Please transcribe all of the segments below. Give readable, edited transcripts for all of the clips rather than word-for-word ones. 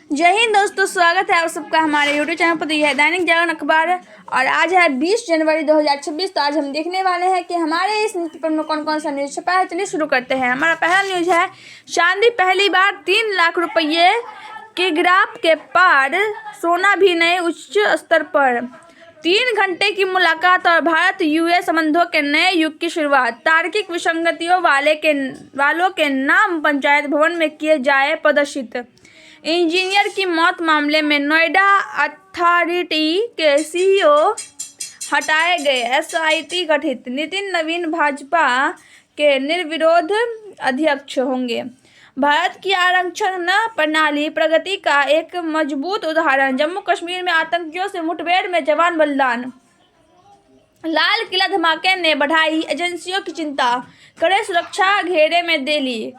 जय हिंद दोस्तों, स्वागत है आप सबका हमारे यूट्यूब चैनल पर। तो यह है दैनिक जागरण अखबार और आज है 20 जनवरी 2026। तो आज हम देखने वाले हैं कि हमारे इस न्यूज़पेपर में कौन कौन सा न्यूज़ छपा है। चलिए शुरू करते हैं। हमारा पहला न्यूज़ है, चांदी पहली बार 3 लाख रुपये के ग्राफ के पार, सोना भी नए उच्च स्तर पर। 3 घंटे की मुलाकात और भारत यूएस संबंधों के नए युग की शुरुआत। तार्किक विसंगतियों वालों के नाम पंचायत भवन में किए जाए प्रदर्शित। इंजीनियर की मौत मामले में नोएडा अथॉरिटी के सीईओ हटाए गए, एसआईटी गठित। नितिन नवीन भाजपा के निर्विरोध अध्यक्ष होंगे। भारत की आरक्षण प्रणाली प्रगति का एक मजबूत उदाहरण। जम्मू कश्मीर में आतंकियों से मुठभेड़ में जवान बलिदान। लाल किला धमाके ने बढ़ाई एजेंसियों की चिंता, कड़े सुरक्षा घेरे में दिल्ली।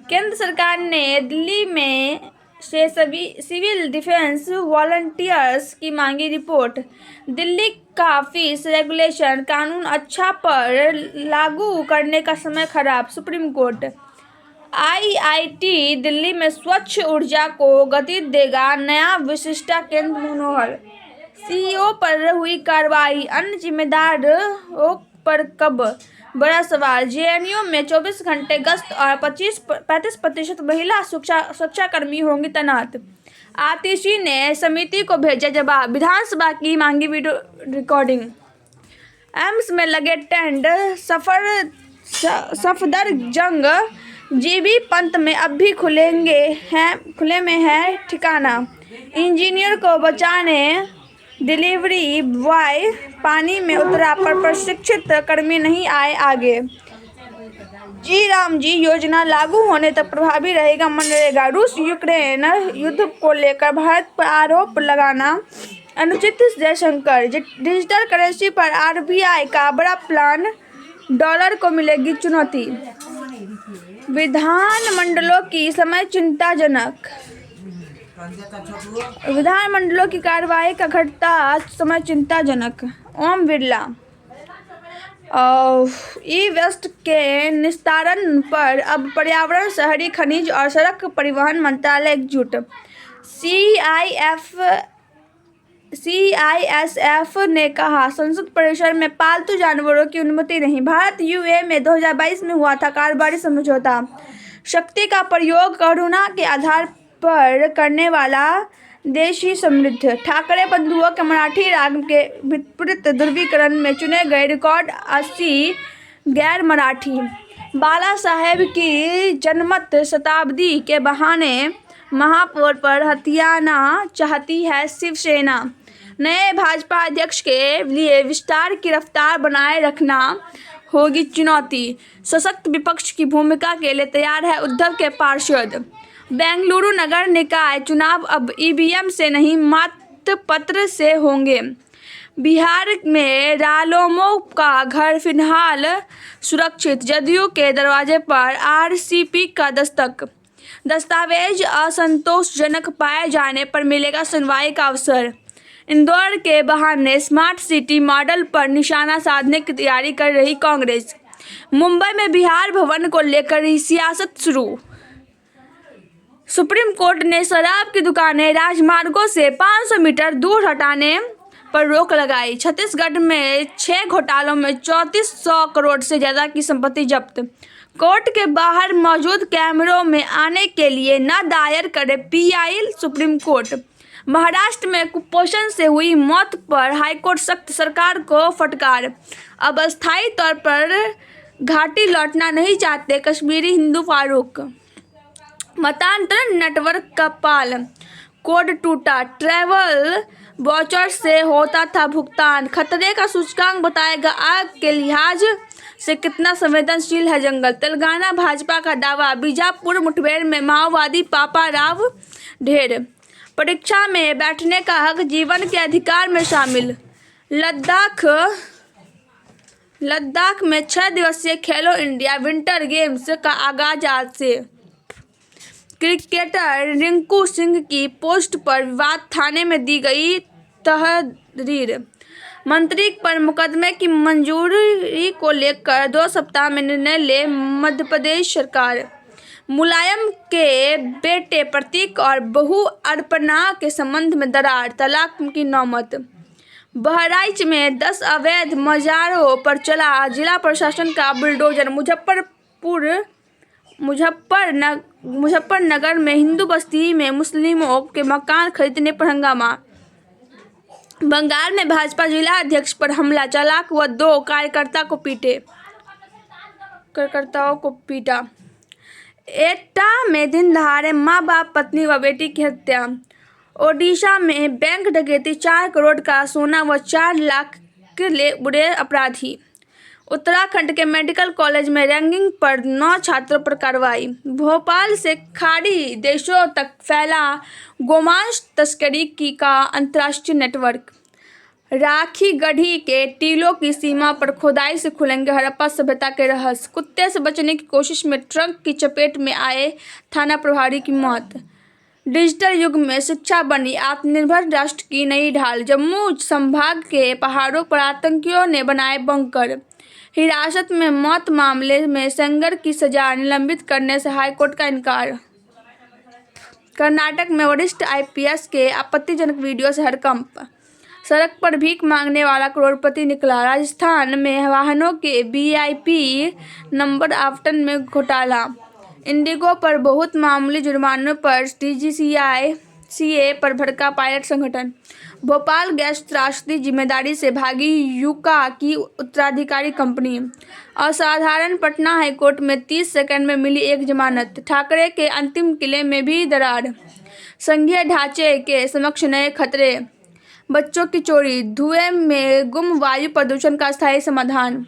केंद्र सरकार ने दिल्ली में से सिविल डिफेंस वॉलंटियर्स की मांगी रिपोर्ट। दिल्ली का फीस रेगुलेशन कानून अच्छा पर लागू करने का समय खराब, सुप्रीम कोर्ट। आईआईटी दिल्ली में स्वच्छ ऊर्जा को गति देगा नया विशिष्टा केंद्र मनोहर। सीईओ पर हुई कार्रवाई, अन्य जिम्मेदारों पर कब, बड़ा सवाल। जेएनयू में 24 घंटे गश्त और 35% महिला सुरक्षाकर्मी होंगी तैनात। आतिशी ने समिति को भेजा जवाब, विधानसभा की मांगी वीडियो रिकॉर्डिंग। एम्स में लगे टेंट, सफदरजंग जीबी पंत में अब भी खुले में है ठिकाना। इंजीनियर को बचाने डिलीवरी बॉय पानी में उतरा पर प्रशिक्षित कर्मी नहीं आए आगे। रामजी योजना लागू होने तक प्रभावी रहेगा मनरेगा। रूस यूक्रेन युद्ध को लेकर भारत पर आरोप लगाना अनुचित, जयशंकर। डिजिटल करेंसी पर आरबीआई का बड़ा प्लान, डॉलर को मिलेगी चुनौती। विधानमंडलों की समय चिंताजनक। विधानमंडलों की कार्यवाही का घटता समय चिंताजनक। ओम बिरला। ई वेस्ट के निस्तारण पर अब पर्यावरण, शहरी खनिज और सड़क परिवहन मंत्रालय एकजुट। सीआईएसएफ ने कहा, संसद परिसर में पालतू जानवरों की अनुमति नहीं। भारत यूए में 2022 में हुआ था कारोबारी समझौता। शक्ति का प्रयोग करुणा के आधार पर करने वाला देश ही समृद्ध। ठाकरे बंधुओं के मराठी राग के विपरीत ध्रुवीकरण में चुने गए रिकॉर्ड 80 गैर मराठी। बाला साहेब की जनमत शताब्दी के बहाने महापौर पर हथियाना चाहती है शिवसेना। नए भाजपा अध्यक्ष के लिए विस्तार की रफ्तार बनाए रखना होगी चुनौती। सशक्त विपक्ष की भूमिका के लिए तैयार है उद्धव के पार्षद। बेंगलुरु नगर निकाय चुनाव अब ईवीएम से नहीं मतपत्र से होंगे। बिहार में रालोमो का घर फिलहाल सुरक्षित, जदयू के दरवाजे पर आरसीपी का दस्तक। दस्तावेज असंतोषजनक पाए जाने पर मिलेगा सुनवाई का अवसर। इंदौर के बहाने स्मार्ट सिटी मॉडल पर निशाना साधने की तैयारी कर रही कांग्रेस। मुंबई में बिहार भवन को लेकर सियासत शुरू। सुप्रीम कोर्ट ने शराब की दुकानें राजमार्गों से 500 मीटर दूर हटाने पर रोक लगाई। छत्तीसगढ़ में 6 घोटालों में 3400 करोड़ से ज्यादा की संपत्ति जब्त। कोर्ट के बाहर मौजूद कैमरों में आने के लिए न दायर करे पीआई, सुप्रीम कोर्ट। महाराष्ट्र में कुपोषण से हुई मौत पर हाईकोर्ट सख्त, सरकार को फटकार। अब अस्थायी तौर पर घाटी लौटना नहीं चाहते कश्मीरी हिंदू फारूक। मतांतरण नेटवर्क का पाल, कोड टूटा, ट्रैवल वाउचर से होता था भुगतान। खतरे का सूचकांक बताएगा आग के लिहाज से कितना संवेदनशील है जंगल। तेलंगाना भाजपा का दावा, बीजापुर मुठभेड़ में माओवादी पापा राव ढेर। परीक्षा में बैठने का हक जीवन के अधिकार में शामिल। लद्दाख में 6 दिवसीय खेलो इंडिया विंटर गेम्स का आगाज आज से। क्रिकेटर रिंकू सिंह की पोस्ट पर विवाद, थाने में दी गई तहरीर। मंत्री पर मुकदमे की मंजूरी को लेकर 2 सप्ताह में निर्णय ले मध्यप्रदेश सरकार। मुलायम के बेटे प्रतीक और बहू अर्पणा के संबंध में दरार, तलाक की नौबत। बहराइच में 10 अवैध मजारों पर चला जिला प्रशासन का बुलडोजर। मुजफ्फरनगर में हिंदू बस्ती में मुस्लिमों के मकान खरीदने पर हंगामा। बंगाल में भाजपा जिला अध्यक्ष पर हमला, चालक व 2 कार्यकर्ताओं को पीटा। एटा में दिन दहाड़े मां बाप, पत्नी व बेटी की हत्या। ओडिशा में बैंक डकैती, 4 करोड़ का सोना व 4 लाख ले उड़े अपराधी। उत्तराखंड के मेडिकल कॉलेज में रैगिंग पर 9 छात्रों पर कार्रवाई। भोपाल से खाड़ी देशों तक फैला गोमांस तस्करी का अंतर्राष्ट्रीय नेटवर्क। राखी गढ़ी के टीलों की सीमा पर खुदाई से खुलेंगे हड़प्पा सभ्यता के रहस्य। कुत्ते से बचने की कोशिश में ट्रक की चपेट में आए थाना प्रभारी की मौत। डिजिटल युग में शिक्षा बनी आत्मनिर्भर राष्ट्र की नई ढाल। जम्मू संभाग के पहाड़ों पर आतंकियों ने बनाए बंकर। हिरासत में मौत मामले में सेंगर की सजा निलंबित करने से हाईकोर्ट का इनकार। कर्नाटक में वरिष्ठ आईपीएस के आपत्तिजनक वीडियो से हड़कंप। सड़क पर भीख मांगने वाला करोड़पति निकला। राजस्थान में वाहनों के वीआईपी नंबर आवंटन में घोटाला। इंडिगो पर बहुत मामूली जुर्मानों पर डीजीसीए पर भड़का पायलट संगठन। भोपाल गैस त्रासदी जिम्मेदारी से भागी यूका की उत्तराधिकारी कंपनी। असाधारण पटना हाईकोर्ट में 30 सेकंड में मिली एक जमानत। ठाकरे के अंतिम किले में भी दरार। संघीय ढांचे के समक्ष नए खतरे। बच्चों की चोरी, धुएं में गुम वायु प्रदूषण का स्थायी समाधान।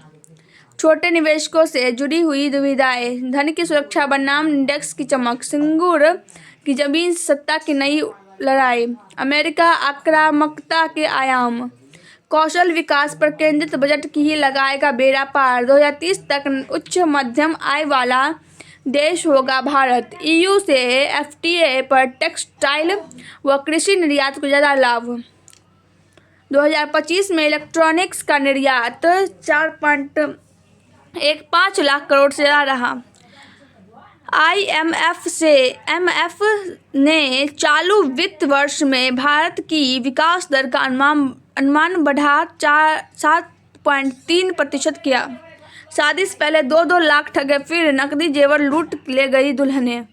छोटे निवेशकों से जुड़ी हुई दुविधाएं। धन की सुरक्षा बनाम इंडेक्स की चमक। सिंगूर की जमीन सत्ता की नई लड़ाई। अमेरिका आक्रामकता के आयाम। कौशल विकास पर केंद्रित बजट की ही लगाएगा बेड़ा पार। 2030 तक उच्च मध्यम आय वाला देश होगा भारत। ईयू से एफटीए पर टेक्सटाइल व कृषि निर्यात को ज्यादा लाभ। 2025 में इलेक्ट्रॉनिक्स का निर्यात 4.15 लाख करोड़ से आ रहा। आईएमएफ ने चालू वित्त वर्ष में भारत की विकास दर का अनुमान बढ़ा 7.3% किया। शादी से पहले 2-2 लाख ठगे, फिर नकदी जेवर लूट ले गई दुल्हनें।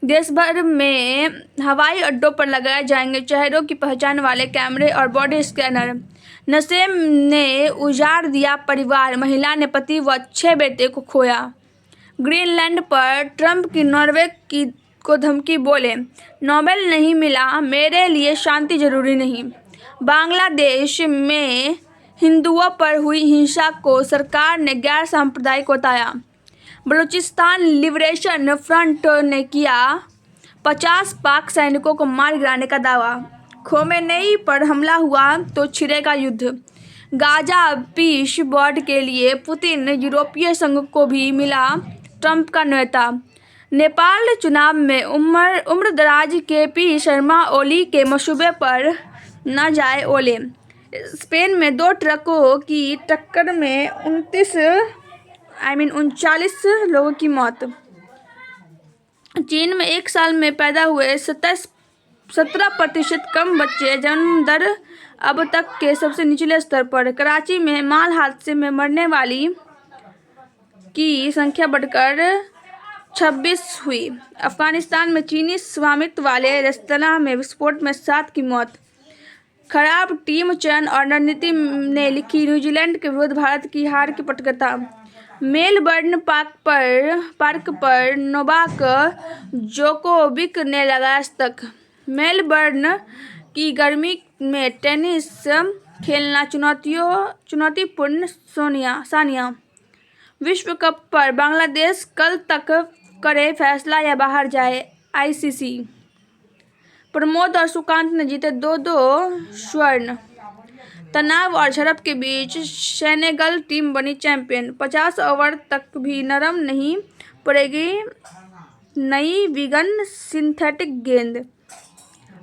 देश भर में हवाई अड्डों पर लगाए जाएंगे चेहरों की पहचान वाले कैमरे और बॉडी स्कैनर। नशे ने उजाड़ दिया परिवार, महिला ने पति व 6 बेटे को खोया। ग्रीनलैंड पर ट्रंप की नॉर्वे को धमकी, बोले नोबेल नहीं मिला, मेरे लिए शांति जरूरी नहीं। बांग्लादेश में हिंदुओं पर हुई हिंसा को सरकार ने गैर सांप्रदायिक बताया। बलूचिस्तान लिबरेशन फ्रंट ने किया 50 पाक सैनिकों को मार गिराने का दावा। खोमेनेई पर हमला हुआ तो छिड़ेगा युद्ध। गाजा पीस बोर्ड के लिए पुतिन, यूरोपीय संघ को भी मिला ट्रंप का न्योता। नेपाल चुनाव में उम्रदराज केपी शर्मा ओली के मशूबे पर न जाए ओले। स्पेन में 2 ट्रकों की टक्कर में 39 लोगों की मौत। चीन में 1 साल में पैदा हुए 17% कम बच्चे, जन्म दर अब तक के सबसे निचले स्तर पर। कराची में माल हादसे में मरने वाली की संख्या बढ़कर 26 हुई। अफगानिस्तान में चीनी स्वामित्व वाले रेस्तरां में विस्फोट में 7 की मौत। खराब टीम चयन और रणनीति ने लिखी न्यूजीलैंड के विरुद्ध भारत की हार की पटकथा। मेलबर्न पार्क पर नोवाक जोकोविक ने लगाया शतक। मेलबर्न की गर्मी में टेनिस खेलना चुनौतीपूर्ण, सानिया। विश्व कप पर बांग्लादेश कल तक करे फैसला या बाहर जाए। आईसीसी। प्रमोद और सुकांत ने जीते 2-2 स्वर्ण। तनाव और झड़प के बीच सेनेगल टीम बनी चैंपियन। 50 ओवर तक भी नरम नहीं पड़ेगी नई वीगन सिंथेटिक गेंद।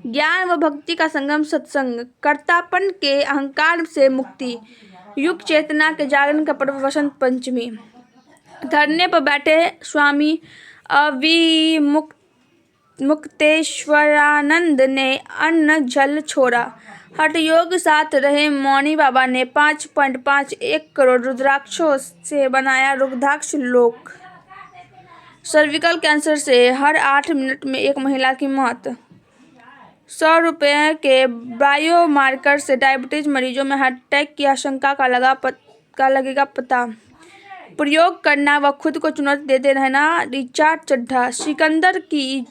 ज्ञान व भक्ति का संगम सत्संग। कर्तापन के अहंकार से मुक्ति। युग चेतना के जागरण का पर्व वसंत पंचमी। धरने पर बैठे स्वामी अवि मुक्तेश्वरानंद ने अन्न जल छोड़ा। हठ योग साथ रहे मौनी बाबा ने 5.51 करोड़ रुद्राक्षों से बनाया रुद्राक्ष लोक। सर्विकल कैंसर से हर 8 मिनट में एक महिला की मौत। 100 रुपये के बायोमार्कर से डायबिटीज मरीजों में हार्ट अटैक की आशंका का लगेगा पता। प्रयोग करना व खुद को चुनौती देते रहना। रिचार्ड चड्ढा। सिकंदर की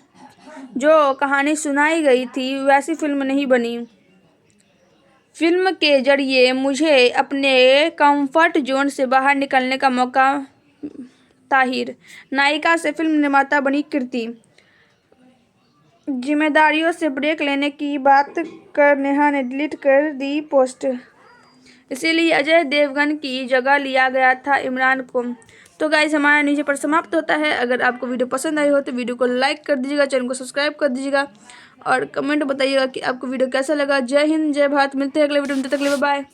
जो कहानी सुनाई गई थी वैसी फिल्म नहीं बनी। फिल्म के जरिए मुझे अपने कंफर्ट जोन से बाहर निकलने का मौका। ताहिर। नायिका से फिल्म निर्माता बनी कृति। जिम्मेदारियों से ब्रेक लेने की बात कर नेहा ने डिलीट कर दी पोस्ट। इसीलिए अजय देवगन की जगह लिया गया था इमरान को। तो गाइस हमारा नीचे पर समाप्त होता है। अगर आपको वीडियो पसंद आई हो तो वीडियो को लाइक कर दीजिएगा, चैनल को सब्सक्राइब कर दीजिएगा और कमेंट बताइएगा कि आपको वीडियो कैसा लगा। जय हिंद, जय भारत। मिलते हैं अगले वीडियो में, तब तक के लिए बाय।